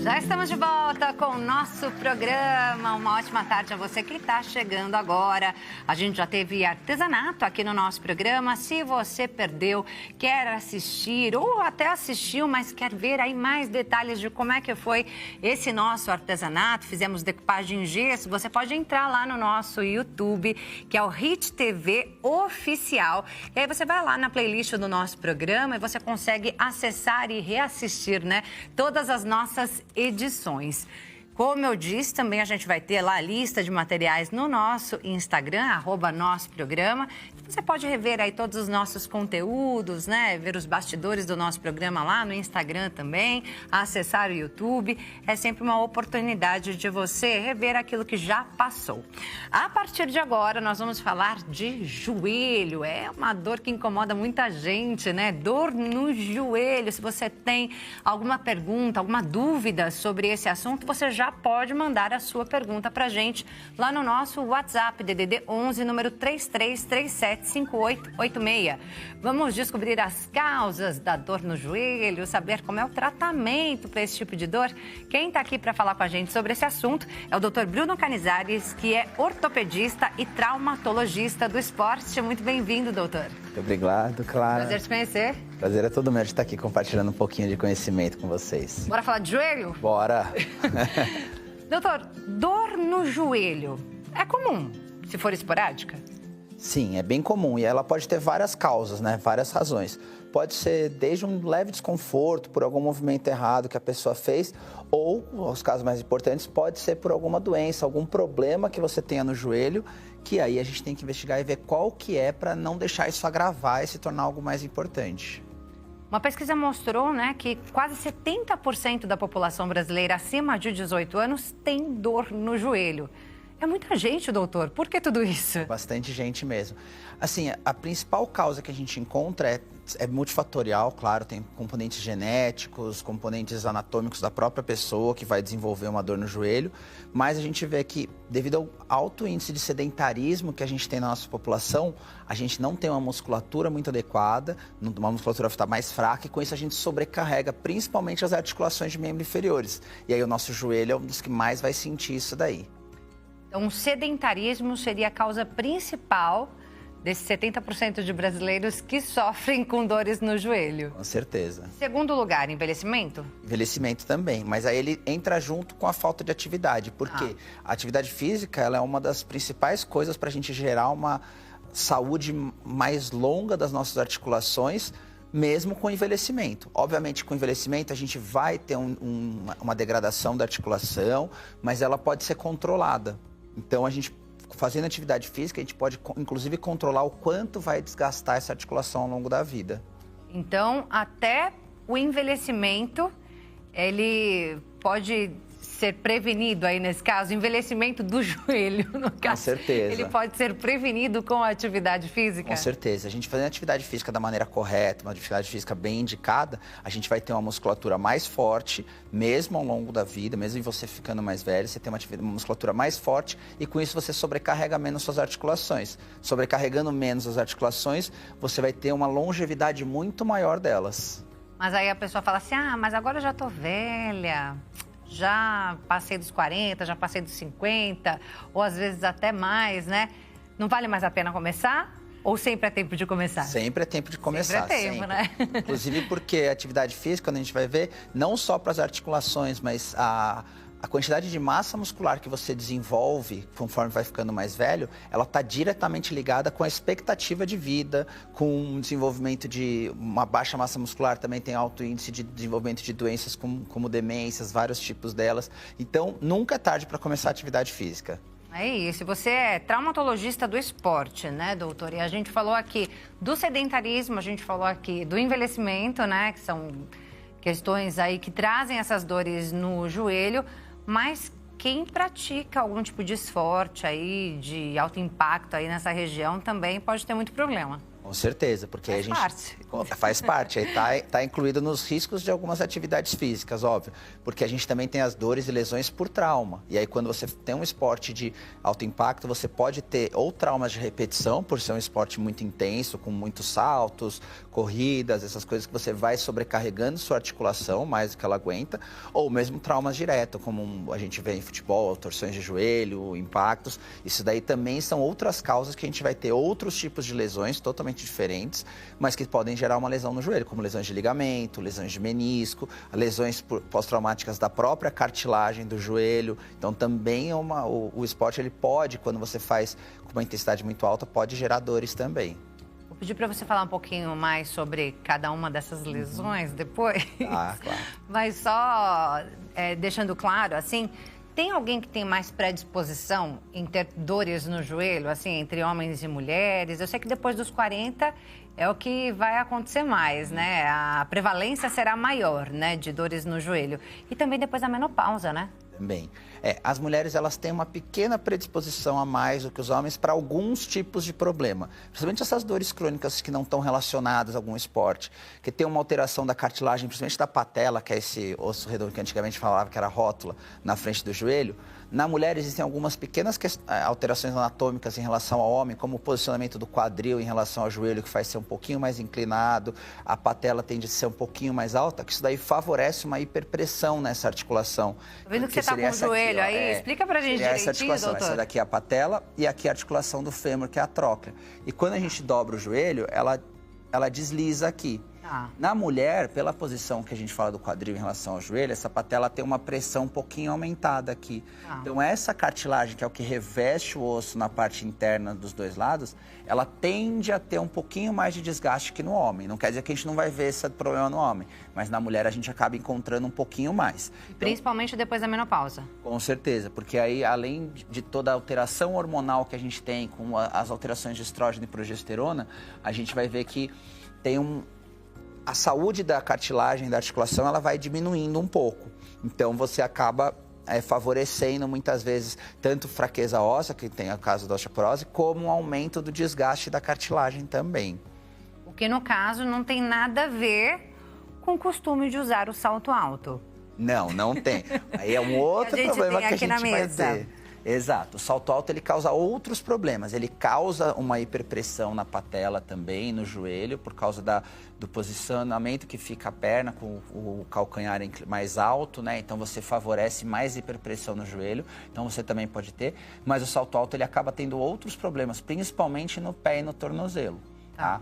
Já estamos de volta com o nosso programa. Uma ótima tarde a você que está chegando agora. A gente já teve artesanato aqui no nosso programa. Se você perdeu, quer assistir ou até assistiu, mas quer ver aí mais detalhes de como é que foi esse nosso artesanato, fizemos decupagem em gesso, você pode entrar lá no nosso YouTube, que é o Hit TV Oficial. E aí você vai lá na playlist do nosso programa e você consegue acessar e reassistir, né, todas as nossas edições. Como eu disse, também a gente vai ter lá a lista de materiais no nosso Instagram, @nossoprograma. Você pode rever aí todos os nossos conteúdos, né? Ver os bastidores do nosso programa lá no Instagram também, acessar o YouTube. É sempre uma oportunidade de você rever aquilo que já passou. A partir de agora, nós vamos falar de joelho. É uma dor que incomoda muita gente, né? Dor no joelho. Se você tem alguma pergunta, alguma dúvida sobre esse assunto, você já pode mandar a sua pergunta para a gente lá no nosso WhatsApp, DDD 11, número 33375886. Vamos descobrir as causas da dor no joelho, saber como é o tratamento para esse tipo de dor. Quem está aqui para falar com a gente sobre esse assunto é o Dr. Bruno Canizares, que é ortopedista e traumatologista do esporte. Muito bem-vindo, doutor. Muito obrigado, Clara. Prazer te conhecer. Prazer é todo meu de estar aqui compartilhando um pouquinho de conhecimento com vocês. Bora falar de joelho? Bora! Doutor, dor no joelho é comum, se for esporádica? Sim, é bem comum e ela pode ter várias causas, né? Várias razões. Pode ser desde um leve desconforto por algum movimento errado que a pessoa fez ou, os casos mais importantes, pode ser por alguma doença, algum problema que você tenha no joelho, que aí a gente tem que investigar e ver qual que é para não deixar isso agravar e se tornar algo mais importante. Uma pesquisa mostrou, né, que quase 70% da população brasileira acima de 18 anos tem dor no joelho. É muita gente, doutor. Por que tudo isso? Bastante gente mesmo. Assim, a principal causa que a gente encontra é multifatorial, claro, tem componentes genéticos, componentes anatômicos da própria pessoa que vai desenvolver uma dor no joelho, mas a gente vê que, devido ao alto índice de sedentarismo que a gente tem na nossa população, a gente não tem uma musculatura muito adequada, uma musculatura está mais fraca, e com isso a gente sobrecarrega principalmente as articulações de membros inferiores. E aí o nosso joelho é um dos que mais vai sentir isso daí. Então, o sedentarismo seria a causa principal desses 70% de brasileiros que sofrem com dores no joelho. Com certeza. Segundo lugar, envelhecimento? Envelhecimento também, mas aí ele entra junto com a falta de atividade. Por quê? A atividade física ela é uma das principais coisas para a gente gerar uma saúde mais longa das nossas articulações, mesmo com envelhecimento. Obviamente, com envelhecimento, a gente vai ter uma degradação da articulação, mas ela pode ser controlada. Então, a gente, fazendo atividade física, a gente pode, inclusive, controlar o quanto vai desgastar essa articulação ao longo da vida. Então, até o envelhecimento, ele pode ser prevenido aí nesse caso, envelhecimento do joelho, no caso. Com certeza. Ele pode ser prevenido com a atividade física? Com certeza. A gente fazendo atividade física da maneira correta, uma atividade física bem indicada, a gente vai ter uma musculatura mais forte, mesmo ao longo da vida, mesmo em você ficando mais velho, você tem uma musculatura mais forte e com isso você sobrecarrega menos suas articulações. Sobrecarregando menos as articulações, você vai ter uma longevidade muito maior delas. Mas aí a pessoa fala assim, mas agora eu já tô velha, já passei dos 40, já passei dos 50, ou às vezes até mais, né? Não vale mais a pena começar? Ou sempre é tempo de começar? Sempre é tempo de começar. Sempre é tempo, sempre. né? Inclusive porque a atividade física, quando a gente vai ver, não só para as articulações, mas a quantidade de massa muscular que você desenvolve conforme vai ficando mais velho, ela está diretamente ligada com a expectativa de vida, com o desenvolvimento de uma baixa massa muscular, também tem alto índice de desenvolvimento de doenças como demências, vários tipos delas. Então, nunca é tarde para começar a atividade física. É isso. Você é traumatologista do esporte, né, doutor? E a gente falou aqui do sedentarismo, a gente falou aqui do envelhecimento, né, que são questões aí que trazem essas dores no joelho. Mas quem pratica algum tipo de esporte aí, de alto impacto aí nessa região, também pode ter muito problema. Com certeza, porque faz a gente... Faz parte, aí tá incluído nos riscos de algumas atividades físicas, óbvio. Porque a gente também tem as dores e lesões por trauma. E aí, quando você tem um esporte de alto impacto, você pode ter ou traumas de repetição, por ser um esporte muito intenso, com muitos saltos, corridas, essas coisas que você vai sobrecarregando sua articulação mais do que ela aguenta, ou mesmo traumas diretos, como a gente vê em futebol, torções de joelho, impactos. Isso daí também são outras causas que a gente vai ter outros tipos de lesões totalmente diferentes, mas que podem gerar uma lesão no joelho, como lesões de ligamento, lesões de menisco, lesões pós-traumáticas da própria cartilagem do joelho. Então também o esporte ele pode, quando você faz com uma intensidade muito alta, pode gerar dores também. Vou pedir para você falar um pouquinho mais sobre cada uma dessas lesões depois. Ah, claro. Mas só deixando claro, assim, tem alguém que tem mais predisposição em ter dores no joelho, assim, entre homens e mulheres? Eu sei que depois dos 40 é o que vai acontecer mais, né? A prevalência será maior, né, de dores no joelho. E também depois da menopausa, né? Também. As mulheres elas têm uma pequena predisposição a mais do que os homens para alguns tipos de problema. Principalmente essas dores crônicas que não estão relacionadas a algum esporte, que tem uma alteração da cartilagem, principalmente da patela, que é esse osso redondo que antigamente falava que era rótula, na frente do joelho. Na mulher existem algumas pequenas alterações anatômicas em relação ao homem, como o posicionamento do quadril em relação ao joelho, que faz ser um pouquinho mais inclinado, a patela tende a ser um pouquinho mais alta, que isso daí favorece uma hiperpressão nessa articulação. Tô vendo que você está com o joelho aqui, aí, explica pra gente direitinho, essa articulação, doutor. essa daqui é a patela e aqui é a articulação do fêmur, que é a tróclea. E quando a gente dobra o joelho, ela desliza aqui. Na mulher, pela posição que a gente fala do quadril em relação ao joelho, essa patela tem uma pressão um pouquinho aumentada aqui. Então, essa cartilagem, que é o que reveste o osso na parte interna dos dois lados, ela tende a ter um pouquinho mais de desgaste que no homem. Não quer dizer que a gente não vai ver esse problema no homem, mas na mulher a gente acaba encontrando um pouquinho mais. Então, principalmente depois da menopausa. Com certeza, porque aí, além de toda a alteração hormonal que a gente tem, com as alterações de estrógeno e progesterona, a gente vai ver que tem a saúde da cartilagem, da articulação, ela vai diminuindo um pouco. Então, você acaba favorecendo, muitas vezes, tanto fraqueza óssea, que tem o caso da osteoporose, como um aumento do desgaste da cartilagem também. O que, no caso, não tem nada a ver com o costume de usar o salto alto. Não tem. Aí é um outro problema que a gente vai ter. Exato. O salto alto, ele causa outros problemas. Ele causa uma hiperpressão na patela também, no joelho, por causa do posicionamento que fica a perna com o calcanhar mais alto, né? Então, você favorece mais hiperpressão no joelho. Então, você também pode ter. Mas o salto alto, ele acaba tendo outros problemas, principalmente no pé e no tornozelo. Tá?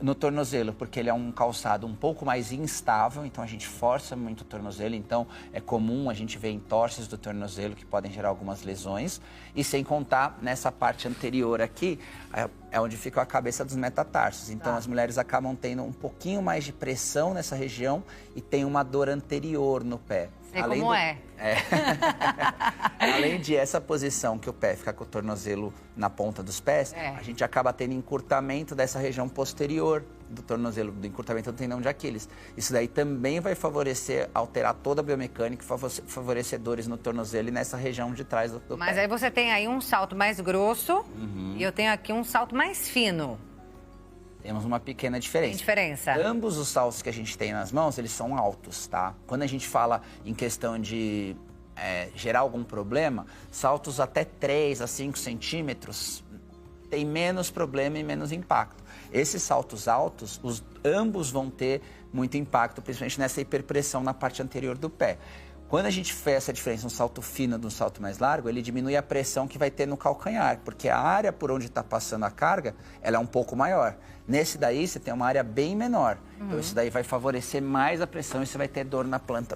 No tornozelo, porque ele é um calçado um pouco mais instável, então a gente força muito o tornozelo, então é comum a gente ver entorses do tornozelo que podem gerar algumas lesões, e sem contar nessa parte anterior aqui, é onde fica a cabeça dos metatarsos. Então as mulheres acabam tendo um pouquinho mais de pressão nessa região e tem uma dor anterior no pé. Além de essa posição que o pé fica com o tornozelo na ponta dos pés, a gente acaba tendo encurtamento dessa região posterior do tornozelo, do encurtamento do tendão de Aquiles. Isso daí também vai favorecer, alterar toda a biomecânica, favorecer dores no tornozelo e nessa região de trás do pé. Mas aí você tem aí um salto mais grosso e eu tenho aqui um salto mais fino. Temos uma pequena diferença. Tem diferença. Ambos os saltos que a gente tem nas mãos, eles são altos, tá? Quando a gente fala em questão de gerar algum problema, saltos até 3 a 5 centímetros tem menos problema e menos impacto. Esses saltos altos, ambos vão ter muito impacto, principalmente nessa hiperpressão na parte anterior do pé. Quando a gente faz essa diferença, um salto fino de um salto mais largo, ele diminui a pressão que vai ter no calcanhar, porque a área por onde está passando a carga, ela é um pouco maior. Nesse daí, você tem uma área bem menor. Então, isso daí vai favorecer mais a pressão e você vai ter dor na planta,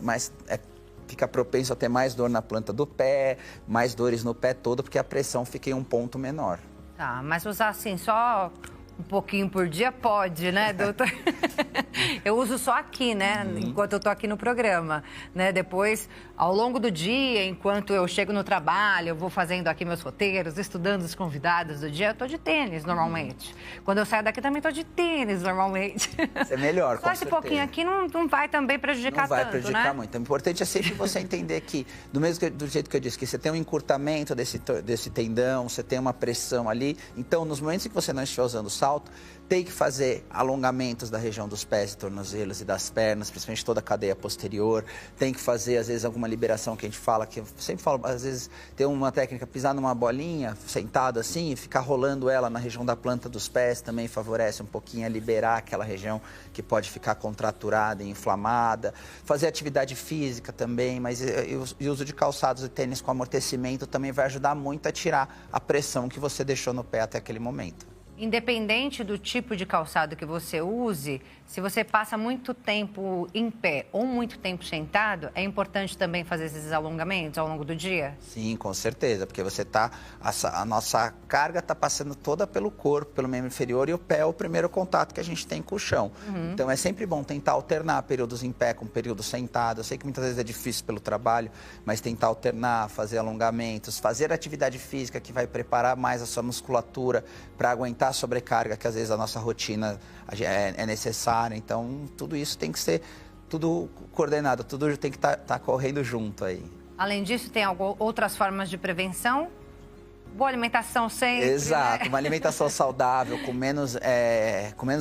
fica propenso a ter mais dor na planta do pé, mais dores no pé todo, porque a pressão fica em um ponto menor. Tá, mas usar assim só um pouquinho por dia pode, né, doutor? Eu uso só aqui, né, enquanto eu tô aqui no programa, né? Depois, ao longo do dia, enquanto eu chego no trabalho, eu vou fazendo aqui meus roteiros, estudando os convidados do dia, eu tô de tênis normalmente. Quando eu saio daqui também tô de tênis normalmente. Isso é melhor, com certeza. Só esse pouquinho aqui não vai também prejudicar tanto, né? Não vai prejudicar muito. O importante é sempre você entender que, do jeito que eu disse, que você tem um encurtamento desse tendão, você tem uma pressão ali. Então, nos momentos em que você não estiver usando o salto, salto. Tem que fazer alongamentos da região dos pés e tornozelos e das pernas, principalmente toda a cadeia posterior. Tem que fazer, às vezes, alguma liberação que a gente fala, que eu sempre falo, às vezes, tem uma técnica, pisar numa bolinha, sentado assim, e ficar rolando ela na região da planta dos pés, também favorece um pouquinho a liberar aquela região que pode ficar contraturada e inflamada. Fazer atividade física também, mas e o uso de calçados e tênis com amortecimento também vai ajudar muito a tirar a pressão que você deixou no pé até aquele momento. Independente do tipo de calçado que você use, se você passa muito tempo em pé ou muito tempo sentado, é importante também fazer esses alongamentos ao longo do dia? Sim, com certeza, porque você a nossa carga está passando toda pelo corpo, pelo membro inferior, e o pé é o primeiro contato que a gente tem com o chão. Então é sempre bom tentar alternar períodos em pé com períodos sentado. Eu sei que muitas vezes é difícil pelo trabalho, mas tentar alternar, fazer alongamentos, fazer atividade física que vai preparar mais a sua musculatura para aguentar a sobrecarga que às vezes a nossa rotina é necessária. Então tudo isso tem que ser tudo coordenado, tudo tem que estar correndo junto aí. Além disso, tem outras formas de prevenção? Boa alimentação sempre, Exato, né? uma alimentação saudável, com menos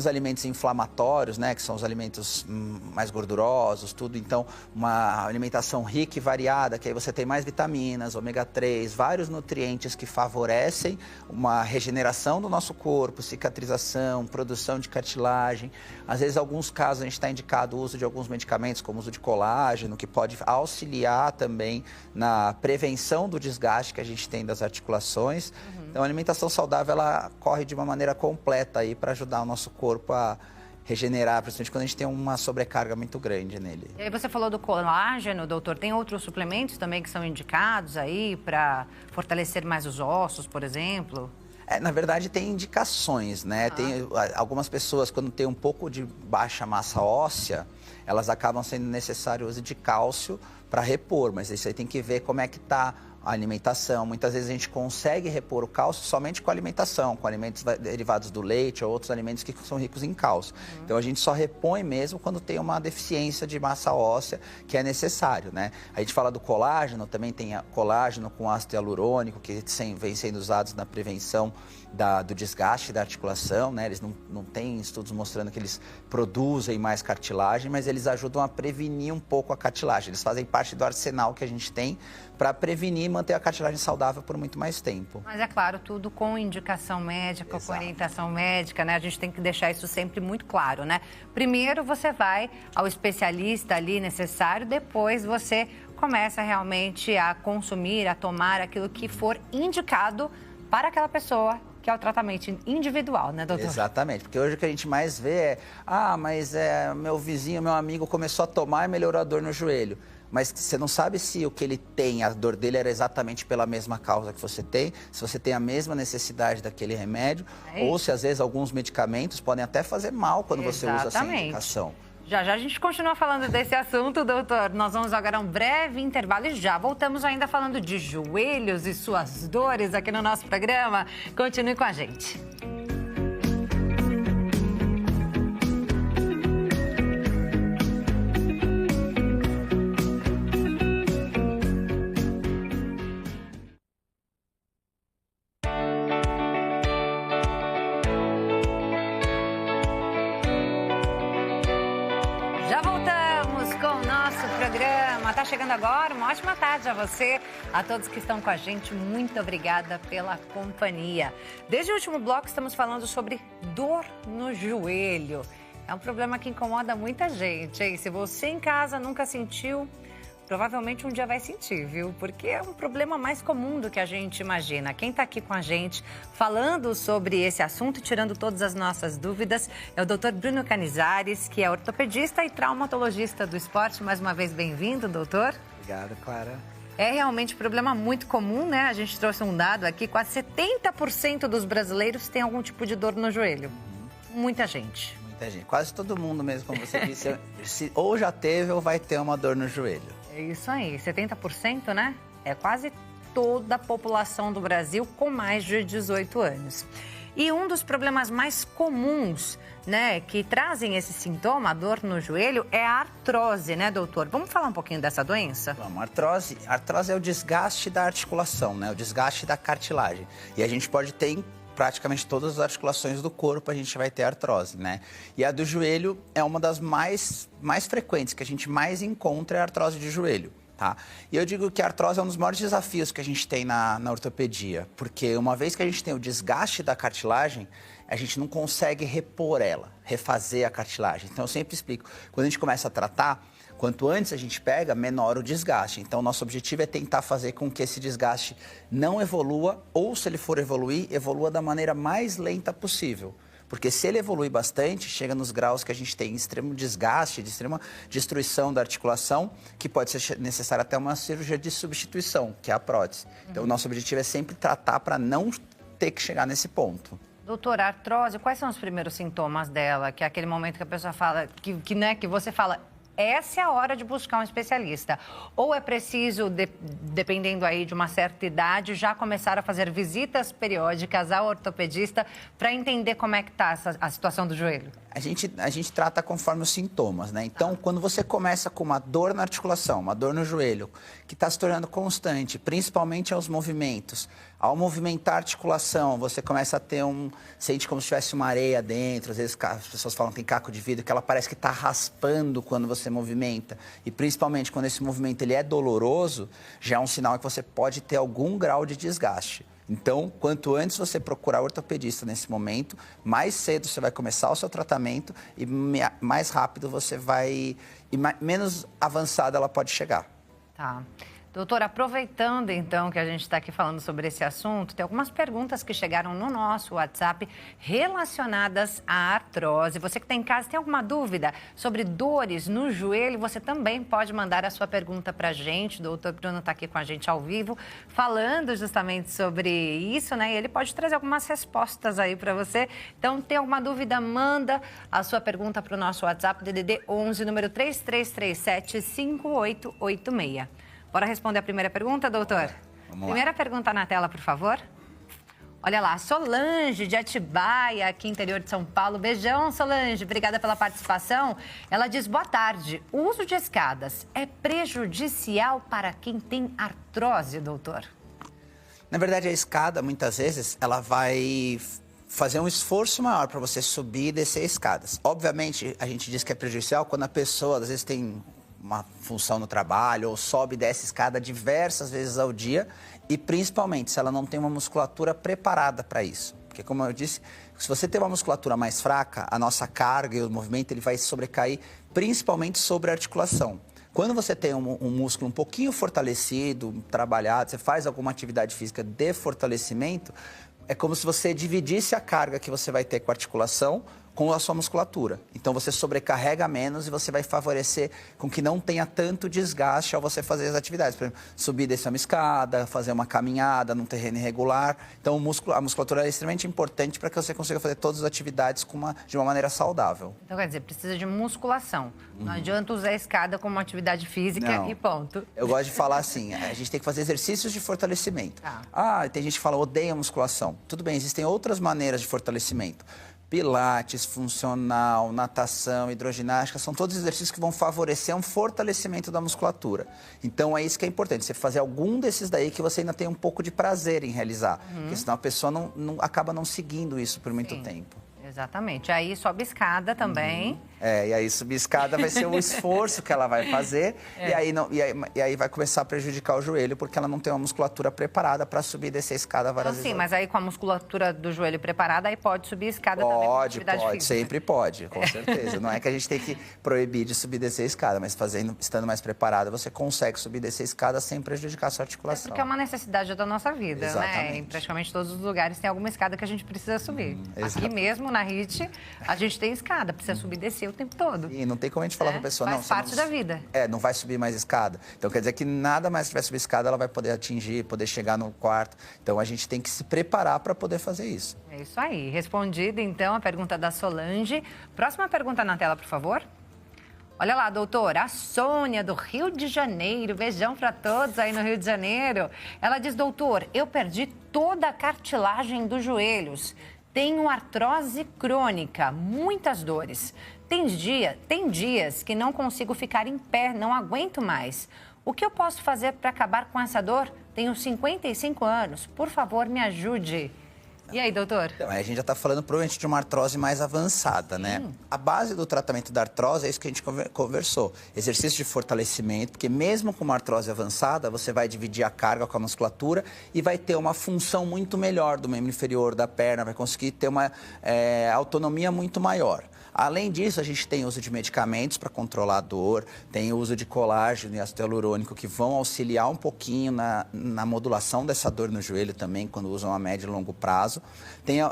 alimentos inflamatórios, né? Que são os alimentos mais gordurosos, tudo. Então, uma alimentação rica e variada, que aí você tem mais vitaminas, ômega 3, vários nutrientes que favorecem uma regeneração do nosso corpo, cicatrização, produção de cartilagem. Às vezes, em alguns casos, a gente está indicado o uso de alguns medicamentos, como o uso de colágeno, que pode auxiliar também na prevenção do desgaste que a gente tem das articulações. Então, a alimentação saudável, ela corre de uma maneira completa aí para ajudar o nosso corpo a regenerar, principalmente quando a gente tem uma sobrecarga muito grande nele. E aí você falou do colágeno, doutor. Tem outros suplementos também que são indicados aí para fortalecer mais os ossos, por exemplo? Na verdade, tem indicações, né? Tem algumas pessoas, quando tem um pouco de baixa massa óssea, elas acabam sendo necessário o uso de cálcio para repor, mas isso aí tem que ver como é que está a alimentação. Muitas vezes a gente consegue repor o cálcio somente com alimentação, com alimentos derivados do leite ou outros alimentos que são ricos em cálcio. Então a gente só repõe mesmo quando tem uma deficiência de massa óssea que é necessário, né? A gente fala do colágeno, também tem colágeno com ácido hialurônico, que vem sendo usados na prevenção do desgaste da articulação, né? Eles não têm estudos mostrando que eles produzem mais cartilagem, mas eles ajudam a prevenir um pouco a cartilagem. Eles fazem parte do arsenal que a gente tem para prevenir e manter a cartilagem saudável por muito mais tempo. Mas é claro, tudo com indicação médica, Exato. com orientação médica, né? A gente tem que deixar isso sempre muito claro, né? Primeiro você vai ao especialista ali necessário, depois você começa realmente a consumir, a tomar aquilo que for indicado para aquela pessoa, que é o tratamento individual, né, doutor? Exatamente, porque hoje o que a gente mais vê mas meu vizinho, meu amigo começou a tomar e melhorou a dor no joelho. Mas você não sabe se o que ele tem, a dor dele era exatamente pela mesma causa que você tem, se você tem a mesma necessidade daquele remédio, ou se às vezes alguns medicamentos podem até fazer mal quando você usa essa indicação. Já já a gente continua falando desse assunto, doutor. Nós vamos agora a um breve intervalo e já voltamos ainda falando de joelhos e suas dores aqui no nosso programa. Continue com a gente. Tá chegando agora, uma ótima tarde a você, a todos que estão com a gente, muito obrigada pela companhia. Desde o último bloco estamos falando sobre dor no joelho. É um problema que incomoda muita gente, hein? Se você em casa nunca sentiu, provavelmente um dia vai sentir, viu? Porque é um problema mais comum do que a gente imagina. Quem está aqui com a gente falando sobre esse assunto, tirando todas as nossas dúvidas, é o Dr. Bruno Canizares, que é ortopedista e traumatologista do esporte. Mais uma vez, bem-vindo, doutor. Obrigado, Clara. É realmente um problema muito comum, né? A gente trouxe um dado aqui, quase 70% dos brasileiros têm algum tipo de dor no joelho. Muita gente. Muita gente. Quase todo mundo mesmo, como você disse, ou já teve ou vai ter uma dor no joelho. É isso aí, 70%, né? É quase toda a população do Brasil com mais de 18 anos. E um dos problemas mais comuns, né, que trazem esse sintoma, a dor no joelho, é a artrose, né, doutor? Vamos falar um pouquinho dessa doença? Vamos, artrose é o desgaste da articulação, né? O desgaste da cartilagem. E a gente pode ter praticamente todas as articulações do corpo a gente vai ter artrose, né? E a do joelho é uma das mais frequentes, que a gente mais encontra é a artrose de joelho. Tá? E eu digo que a artrose é um dos maiores desafios que a gente tem na ortopedia, porque uma vez que a gente tem o desgaste da cartilagem, a gente não consegue repor ela, refazer a cartilagem. Então eu sempre explico, quando a gente começa a tratar, quanto antes a gente pega, menor o desgaste. Então nosso objetivo é tentar fazer com que esse desgaste não evolua, ou se ele for evoluir, evolua da maneira mais lenta possível. Porque se ele evolui bastante, chega nos graus que a gente tem extremo desgaste, de extrema destruição da articulação, que pode ser necessária até uma cirurgia de substituição, que é a prótese. Então, o nosso objetivo é sempre tratar para não ter que chegar nesse ponto. Doutora, a artrose, quais são os primeiros sintomas dela? Que é aquele momento que a pessoa fala, que você fala... Essa é a hora de buscar um especialista. Ou é preciso, dependendo aí de uma certa idade, já começar a fazer visitas periódicas ao ortopedista para entender como é que está a situação do joelho? A gente trata conforme os sintomas, né? Então, quando você começa com uma dor na articulação, uma dor no joelho, que está se tornando constante, principalmente aos movimentos, ao movimentar a articulação, você começa a ter sente como se tivesse uma areia dentro, às vezes as pessoas falam que tem caco de vidro, que ela parece que está raspando quando você movimenta. E principalmente quando esse movimento ele é doloroso, já é um sinal que você pode ter algum grau de desgaste. Então, quanto antes você procurar o ortopedista nesse momento, mais cedo você vai começar o seu tratamento e mais rápido você vai... e menos avançada ela pode chegar. Tá. Doutora, aproveitando então que a gente está aqui falando sobre esse assunto, tem algumas perguntas que chegaram no nosso WhatsApp relacionadas à artrose. Você que está em casa, tem alguma dúvida sobre dores no joelho? Você também pode mandar a sua pergunta para a gente. O doutor Bruno está aqui com a gente ao vivo, falando justamente sobre isso, né? E ele pode trazer algumas respostas aí para você. Então, tem alguma dúvida, manda a sua pergunta para o nosso WhatsApp, DDD 11, número 3337-5886. Bora responder a primeira pergunta, doutor? Vamos lá. Primeira pergunta na tela, por favor. Olha lá, Solange, de Atibaia, aqui interior de São Paulo. Beijão, Solange, obrigada pela participação. Ela diz, boa tarde, o uso de escadas é prejudicial para quem tem artrose, doutor? Na verdade, a escada, muitas vezes, ela vai fazer um esforço maior para você subir e descer escadas. Obviamente, a gente diz que é prejudicial quando a pessoa, às vezes, tem uma função no trabalho ou sobe e desce escada diversas vezes ao dia e principalmente se ela não tem uma musculatura preparada para isso. Porque como eu disse, se você tem uma musculatura mais fraca, a nossa carga e o movimento ele vai sobrecair principalmente sobre a articulação. Quando você tem um músculo um pouquinho fortalecido, trabalhado, você faz alguma atividade física de fortalecimento, é como se você dividisse a carga que você vai ter com a articulação com a sua musculatura. Então, você sobrecarrega menos e você vai favorecer com que não tenha tanto desgaste ao você fazer as atividades. Por exemplo, subir e descer uma escada, fazer uma caminhada num terreno irregular. Então, a musculatura é extremamente importante para que você consiga fazer todas as atividades de uma maneira saudável. Então, quer dizer, precisa de musculação. Não adianta usar a escada como uma atividade física e ponto. Eu gosto de falar assim, a gente tem que fazer exercícios de fortalecimento. Tem gente que fala, odeia musculação. Tudo bem, existem outras maneiras de fortalecimento. Pilates, funcional, natação, hidroginástica, são todos exercícios que vão favorecer um fortalecimento da musculatura. Então, é isso que é importante, você fazer algum desses daí que você ainda tem um pouco de prazer em realizar. Porque senão a pessoa acaba não seguindo isso por muito tempo. Exatamente. Aí sobe escada também. E aí subir escada vai ser um esforço que ela vai fazer e aí vai começar a prejudicar o joelho porque ela não tem uma musculatura preparada para subir e descer a escada várias vezes. Sim, mas aí com a musculatura do joelho preparada, aí pode subir a escada também com atividade física. Sempre pode, com certeza. Não é que a gente tem que proibir de subir e descer a escada, mas estando mais preparada, você consegue subir e descer a escada sem prejudicar a sua articulação. Porque é uma necessidade da nossa vida, Exatamente. né? Em praticamente todos os lugares tem alguma escada que a gente precisa subir. Aqui mesmo, na HIT, a gente tem escada, precisa subir e descer o tempo todo. E não tem como a gente falar para a pessoa, Faz parte da vida. Não vai subir mais escada. Então quer dizer que nada mais que vai subir escada, ela vai poder atingir, poder chegar no quarto. Então a gente tem que se preparar para poder fazer isso. É isso aí. Respondida então a pergunta da Solange. Próxima pergunta na tela, por favor. Olha lá, doutora, a Sônia, do Rio de Janeiro. Beijão para todos aí no Rio de Janeiro. Ela diz, doutor, eu perdi toda a cartilagem dos joelhos. Tenho artrose crônica, muitas dores. Tem dias que não consigo ficar em pé, não aguento mais. O que eu posso fazer para acabar com essa dor? Tenho 55 anos. Por favor, me ajude. E aí, doutor? Então, aí a gente já está falando provavelmente de uma artrose mais avançada, né? A base do tratamento da artrose é isso que a gente conversou. Exercício de fortalecimento, porque mesmo com uma artrose avançada, você vai dividir a carga com a musculatura e vai ter uma função muito melhor do membro inferior da perna, vai conseguir ter uma autonomia muito maior. Além disso, a gente tem uso de medicamentos para controlar a dor, tem uso de colágeno e ácido hialurônico que vão auxiliar um pouquinho na modulação dessa dor no joelho também, quando usam a médio e longo prazo.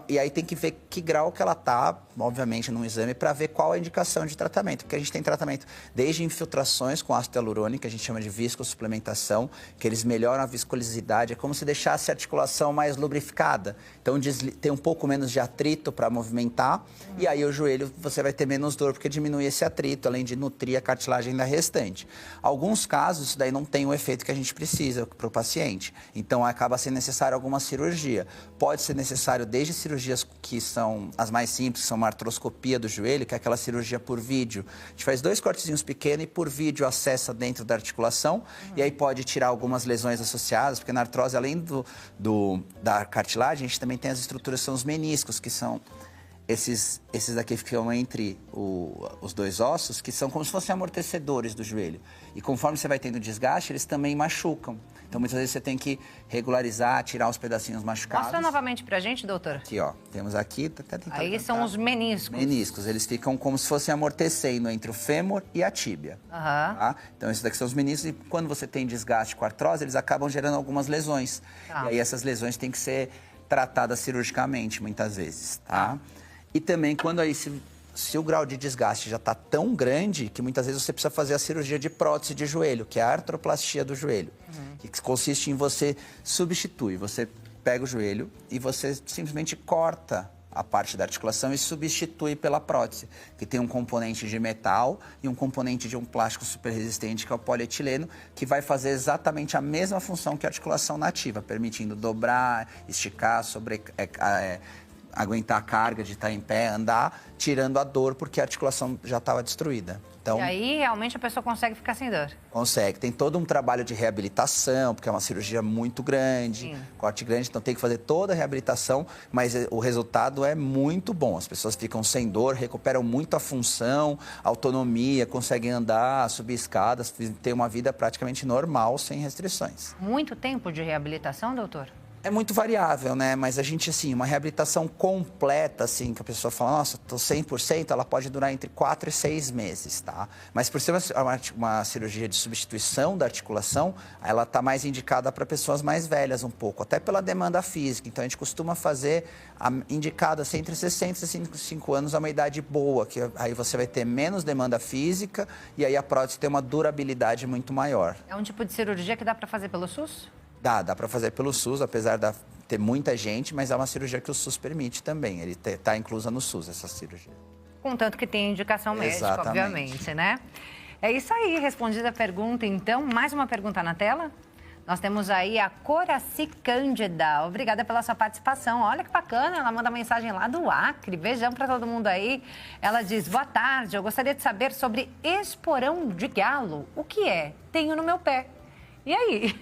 E aí tem que ver que grau que ela está, obviamente, num exame, para ver qual a indicação de tratamento. Porque a gente tem tratamento desde infiltrações com ácido hialurônico, que a gente chama de viscosuplementação, que eles melhoram a viscosidade, é como se deixasse a articulação mais lubrificada. Então, tem um pouco menos de atrito para movimentar, e aí o joelho você vai ter menos dor, porque diminui esse atrito, além de nutrir a cartilagem da restante. Alguns casos, isso daí não tem o efeito que a gente precisa para o paciente. Então, acaba sendo necessário alguma cirurgia. Pode ser necessário desde cirurgias que são as mais simples, que são uma artroscopia do joelho, que é aquela cirurgia por vídeo. A gente faz 2 cortezinhos pequenos e por vídeo acessa dentro da articulação, e aí pode tirar algumas lesões associadas, porque na artrose, além da cartilagem, a gente também tem as estruturas, são os meniscos, que são esses daqui ficam entre os 2 ossos, que são como se fossem amortecedores do joelho. E conforme você vai tendo desgaste, eles também machucam. Então, muitas vezes você tem que regularizar, tirar os pedacinhos machucados. Mostra novamente pra gente, doutora. Aqui, ó. Temos aqui... Aí são os meniscos. Meniscos. Eles ficam como se fossem amortecendo entre o fêmur e a tíbia. Tá? Então, esses daqui são os meniscos. E quando você tem desgaste com artrose, eles acabam gerando algumas lesões. E aí, essas lesões têm que ser tratadas cirurgicamente, muitas vezes, tá? E também, quando aí, se o grau de desgaste já está tão grande, que muitas vezes você precisa fazer a cirurgia de prótese de joelho, que é a artroplastia do joelho, que consiste em você substituir, você pega o joelho e você simplesmente corta a parte da articulação e substitui pela prótese, que tem um componente de metal e um componente de um plástico super resistente, que é o polietileno, que vai fazer exatamente a mesma função que a articulação nativa, permitindo dobrar, esticar, aguentar a carga de estar em pé, andar, tirando a dor, porque a articulação já estava destruída. Então, e aí, realmente, a pessoa consegue ficar sem dor? Consegue. Tem todo um trabalho de reabilitação, porque é uma cirurgia muito grande, corte grande, então tem que fazer toda a reabilitação, mas o resultado é muito bom. As pessoas ficam sem dor, recuperam muito a função, a autonomia, conseguem andar, subir escadas, ter uma vida praticamente normal, sem restrições. Muito tempo de reabilitação, doutor? É muito variável, né? Mas a gente, assim, uma reabilitação completa, assim, que a pessoa fala, nossa, tô 100%, ela pode durar entre 4 e 6 meses, tá? Mas por ser uma cirurgia de substituição da articulação, ela tá mais indicada para pessoas mais velhas um pouco, até pela demanda física. Então, a gente costuma fazer indicada assim, entre 60 e 65 anos, é uma idade boa, que aí você vai ter menos demanda física e aí a prótese tem uma durabilidade muito maior. É um tipo de cirurgia que dá para fazer pelo SUS? Dá para fazer pelo SUS, apesar de ter muita gente, mas é uma cirurgia que o SUS permite também. Ele está inclusa no SUS, essa cirurgia. Contanto que tem indicação médica, obviamente, né? É isso aí, respondida a pergunta, então. Mais uma pergunta na tela? Nós temos aí a Coraci Cândida. Obrigada pela sua participação. Olha que bacana, ela manda mensagem lá do Acre. Beijão para todo mundo aí. Ela diz, boa tarde, eu gostaria de saber sobre esporão de galo. O que é? Tenho no meu pé. E aí?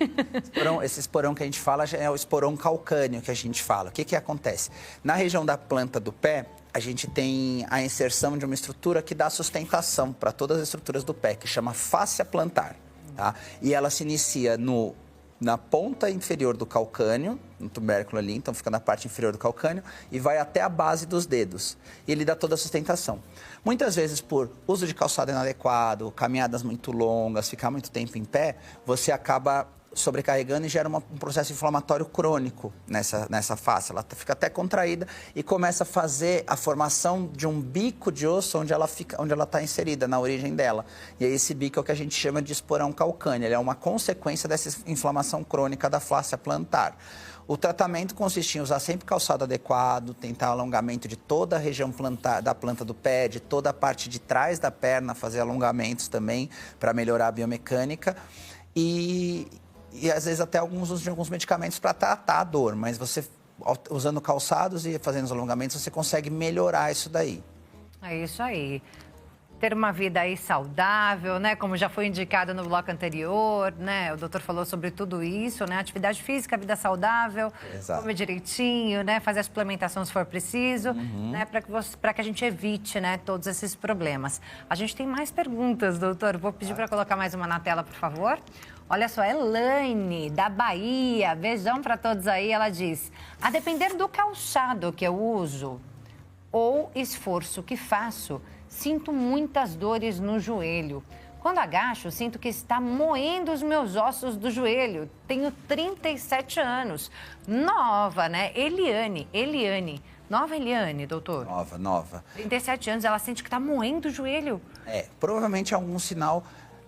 Esse esporão que a gente fala é o esporão calcâneo que a gente fala. O que acontece? Na região da planta do pé, a gente tem a inserção de uma estrutura que dá sustentação para todas as estruturas do pé, que chama fáscia plantar. Tá? E ela se inicia na ponta inferior do calcâneo, no tubérculo ali, então fica na parte inferior do calcâneo, e vai até a base dos dedos. E ele dá toda a sustentação. Muitas vezes, por uso de calçado inadequado, caminhadas muito longas, ficar muito tempo em pé, você acaba sobrecarregando e gera um processo inflamatório crônico nessa face. Ela fica até contraída e começa a fazer a formação de um bico de osso onde ela está inserida, na origem dela. E aí esse bico é o que a gente chama de esporão calcâneo. Ele é uma consequência dessa inflamação crônica da fáscia plantar. O tratamento consiste em usar sempre calçado adequado, tentar alongamento de toda a região da planta do pé, de toda a parte de trás da perna, fazer alongamentos também para melhorar a biomecânica e às vezes até uso de alguns medicamentos para tratar a dor, mas você, usando calçados e fazendo os alongamentos, você consegue melhorar isso daí. É isso aí. ter uma vida aí saudável, né? Como já foi indicado no bloco anterior, né? O doutor falou sobre tudo isso, né? Atividade física, vida saudável, comer direitinho, né? Fazer a suplementação se for preciso, né? Para que a gente evite, né? Todos esses problemas. A gente tem mais perguntas, doutor. Vou pedir para colocar mais uma na tela, por favor. Olha só, Elaine, da Bahia. Beijão para todos aí. Ela diz: a depender do calçado que eu uso ou esforço que faço, sinto muitas dores no joelho. Quando agacho, sinto que está moendo os meus ossos do joelho. Tenho 37 anos. Nova, né? Eliane. Nova Eliane, doutor? Nova. 37 anos, ela sente que está moendo o joelho. Provavelmente é algum sinal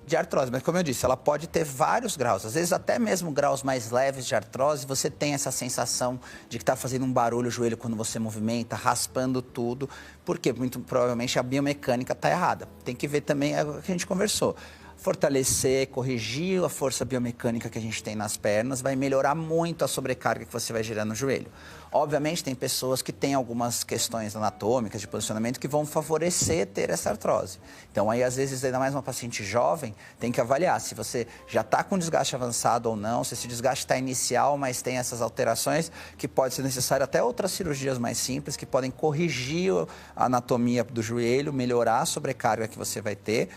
de artrose, mas como eu disse, ela pode ter vários graus, às vezes até mesmo graus mais leves de artrose, você tem essa sensação de que está fazendo um barulho o joelho quando você movimenta, raspando tudo, porque muito provavelmente a biomecânica está errada. Tem que ver também o que a gente conversou. Fortalecer, corrigir a força biomecânica que a gente tem nas pernas, vai melhorar muito a sobrecarga que você vai gerar no joelho. Obviamente, tem pessoas que têm algumas questões anatômicas de posicionamento que vão favorecer ter essa artrose. Então, aí, às vezes, ainda mais uma paciente jovem, tem que avaliar se você já está com desgaste avançado ou não, se esse desgaste está inicial, mas tem essas alterações, que pode ser necessário até outras cirurgias mais simples, que podem corrigir a anatomia do joelho, melhorar a sobrecarga que você vai ter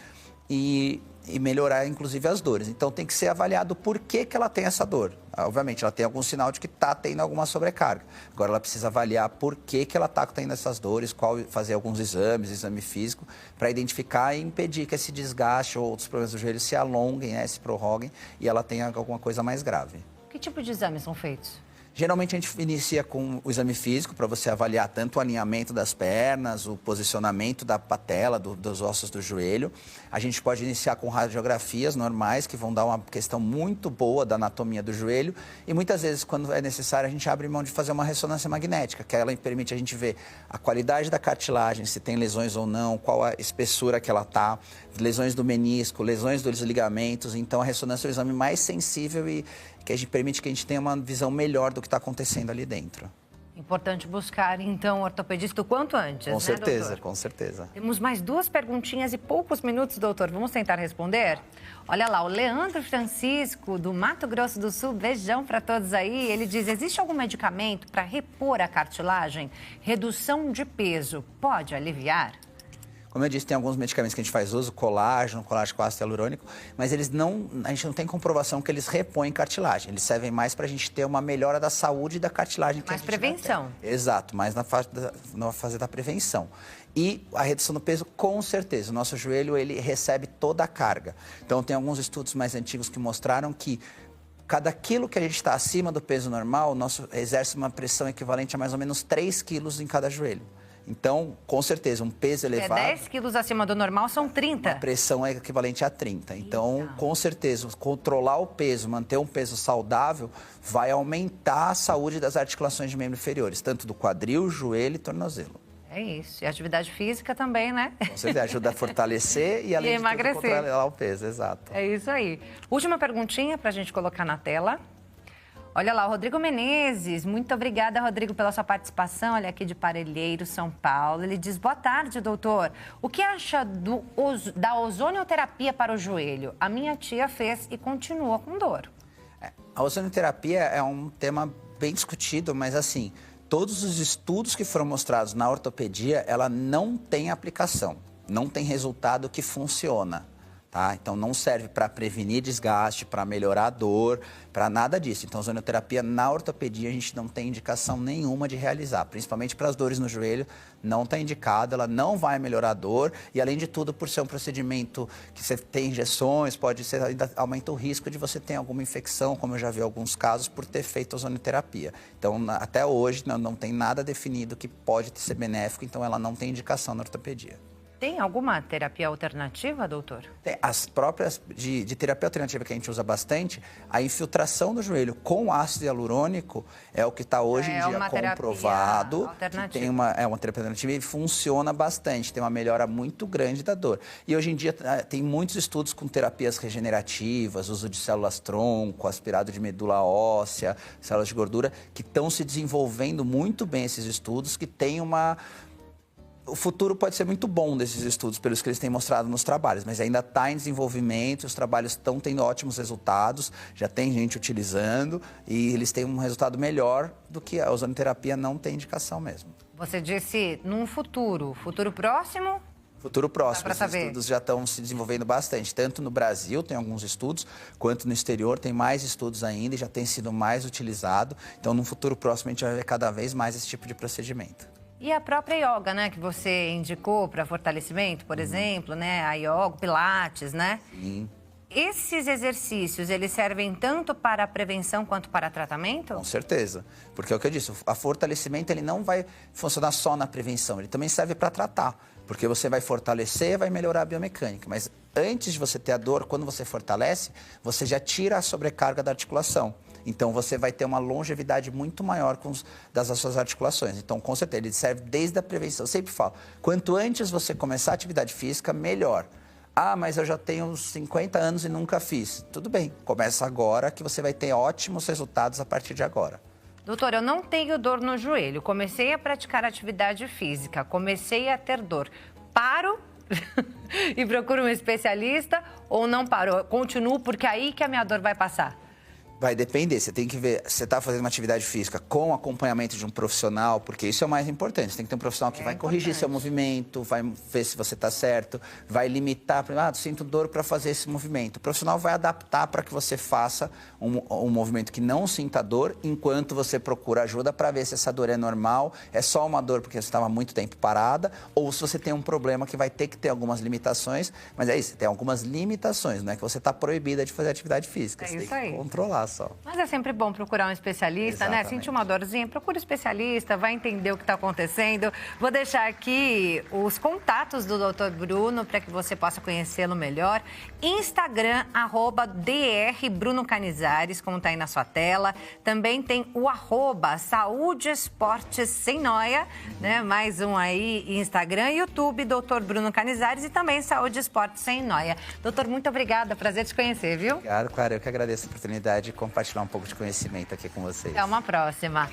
e melhorar, inclusive, as dores. Então, tem que ser avaliado por que ela tem essa dor. Obviamente, ela tem algum sinal de que está tendo alguma sobrecarga. Agora, ela precisa avaliar por que ela está tendo essas dores, fazer alguns exames, exame físico, para identificar e impedir que esse desgaste ou outros problemas do joelho se alonguem, né, se prorroguem e ela tenha alguma coisa mais grave. Que tipo de exames são feitos? Geralmente a gente inicia com o exame físico para você avaliar tanto o alinhamento das pernas, o posicionamento da patela, dos ossos do joelho. A gente pode iniciar com radiografias normais, que vão dar uma questão muito boa da anatomia do joelho. E muitas vezes, quando é necessário, a gente abre mão de fazer uma ressonância magnética, que ela permite a gente ver a qualidade da cartilagem, se tem lesões ou não, qual a espessura que ela está, lesões do menisco, lesões dos ligamentos. Então, a ressonância é o exame mais sensível e que a gente permite que a gente tenha uma visão melhor do que está acontecendo ali dentro. Importante buscar, então, o ortopedista o quanto antes, com certeza, doutor? Com certeza. Temos mais 2 perguntinhas e poucos minutos, doutor. Vamos tentar responder? Olha lá, o Leandro Francisco, do Mato Grosso do Sul, beijão para todos aí. Ele diz: existe algum medicamento para repor a cartilagem? Redução de peso pode aliviar? Como eu disse, tem alguns medicamentos que a gente faz uso, colágeno com ácido hialurônico, mas a gente não tem comprovação que eles repõem cartilagem. Eles servem mais para a gente ter uma melhora da saúde da cartilagem. Mais prevenção. Exato, mais na fase da prevenção. E a redução do peso, com certeza. O nosso joelho, ele recebe toda a carga. Então, tem alguns estudos mais antigos que mostraram que cada quilo que a gente está acima do peso normal, o nosso exerce uma pressão equivalente a mais ou menos 3 quilos em cada joelho. Então, com certeza, um peso elevado... 10 quilos acima do normal são 30. A pressão é equivalente a 30. Então, com certeza, controlar o peso, manter um peso saudável, vai aumentar a saúde das articulações de membros inferiores, tanto do quadril, joelho e tornozelo. É isso. E atividade física também, né? Com certeza, ajuda a fortalecer e, além de tudo, controlar o peso, exato. É isso aí. Última perguntinha para a gente colocar na tela. Olha lá, o Rodrigo Menezes, muito obrigada, Rodrigo, pela sua participação, olha aqui de Parelheiro, São Paulo. Ele diz: boa tarde, doutor. O que acha da ozonioterapia para o joelho? A minha tia fez e continua com dor. A ozonioterapia é um tema bem discutido, mas assim, todos os estudos que foram mostrados na ortopedia, ela não tem aplicação, não tem resultado que funciona. Tá? Então, não serve para prevenir desgaste, para melhorar a dor, para nada disso. Então, a ozonioterapia na ortopedia a gente não tem indicação nenhuma de realizar, principalmente para as dores no joelho, não está indicado, ela não vai melhorar a dor e, além de tudo, por ser um procedimento que você tem injeções, pode ser, ainda aumenta o risco de você ter alguma infecção, como eu já vi em alguns casos, por ter feito ozonioterapia. Então, até hoje, não tem nada definido que pode ser benéfico, então ela não tem indicação na ortopedia. Tem alguma terapia alternativa, doutor? Tem. As próprias de terapia alternativa que a gente usa bastante, a infiltração do joelho com ácido hialurônico é o que está hoje em dia comprovado. Que tem uma terapia alternativa e funciona bastante, tem uma melhora muito grande da dor. E hoje em dia tem muitos estudos com terapias regenerativas, uso de células-tronco, aspirado de medula óssea, células de gordura, que estão se desenvolvendo muito bem esses estudos, que tem O futuro pode ser muito bom desses estudos, pelos que eles têm mostrado nos trabalhos, mas ainda está em desenvolvimento, os trabalhos estão tendo ótimos resultados, já tem gente utilizando e eles têm um resultado melhor do que a ozonoterapia não tem indicação mesmo. Você disse num futuro próximo? Futuro próximo, esses saber. estudos já estão se desenvolvendo bastante, tanto no Brasil tem alguns estudos, quanto no exterior tem mais estudos ainda e já tem sido mais utilizado. Então, no futuro próximo, a gente vai ver cada vez mais esse tipo de procedimento. E a própria yoga, né, que você indicou para fortalecimento, por exemplo, né, a yoga, pilates, né? Sim. Esses exercícios, eles servem tanto para a prevenção quanto para tratamento? Com certeza, porque é o que eu disse, o fortalecimento ele não vai funcionar só na prevenção, ele também serve para tratar, porque você vai fortalecer, vai melhorar a biomecânica, mas antes de você ter a dor, quando você fortalece, você já tira a sobrecarga da articulação. Então, você vai ter uma longevidade muito maior das suas articulações. Então, com certeza, ele serve desde a prevenção. Eu sempre falo, quanto antes você começar a atividade física, melhor. Ah, mas eu já tenho 50 anos e nunca fiz. Tudo bem, começa agora que você vai ter ótimos resultados a partir de agora. Doutor, eu não tenho dor no joelho. Comecei a praticar atividade física, comecei a ter dor. Paro e procuro um especialista ou não paro? Continuo porque é aí que a minha dor vai passar. Vai depender, você tem que ver, você está fazendo uma atividade física com acompanhamento de um profissional, porque isso é o mais importante. Você tem que ter um profissional que vai corrigir seu movimento, vai ver se você está certo, vai limitar, sinto dor para fazer esse movimento. O profissional vai adaptar para que você faça um movimento que não sinta dor, enquanto você procura ajuda para ver se essa dor é normal, é só uma dor porque você estava muito tempo parada, ou se você tem um problema que vai ter que ter algumas limitações, mas é isso, tem algumas limitações, não é que você está proibida de fazer atividade física, você tem que controlar. Só. Mas é sempre bom procurar um especialista, Exatamente. né? Sentir uma dorzinha, procura um especialista, vai entender o que está acontecendo. Vou deixar aqui os contatos do Dr. Bruno para que você possa conhecê-lo melhor. Instagram, @DrBrunoCanizares, como está aí na sua tela. Também tem o @Saúde Esportes Sem Noia, né? Mais um aí, Instagram, YouTube, Dr. Bruno Canizares e também Saúde Esportes Sem Noia. Doutor, muito obrigada, prazer te conhecer, viu? Obrigado, claro, eu que agradeço a oportunidade de compartilhar um pouco de conhecimento aqui com vocês. Até uma próxima.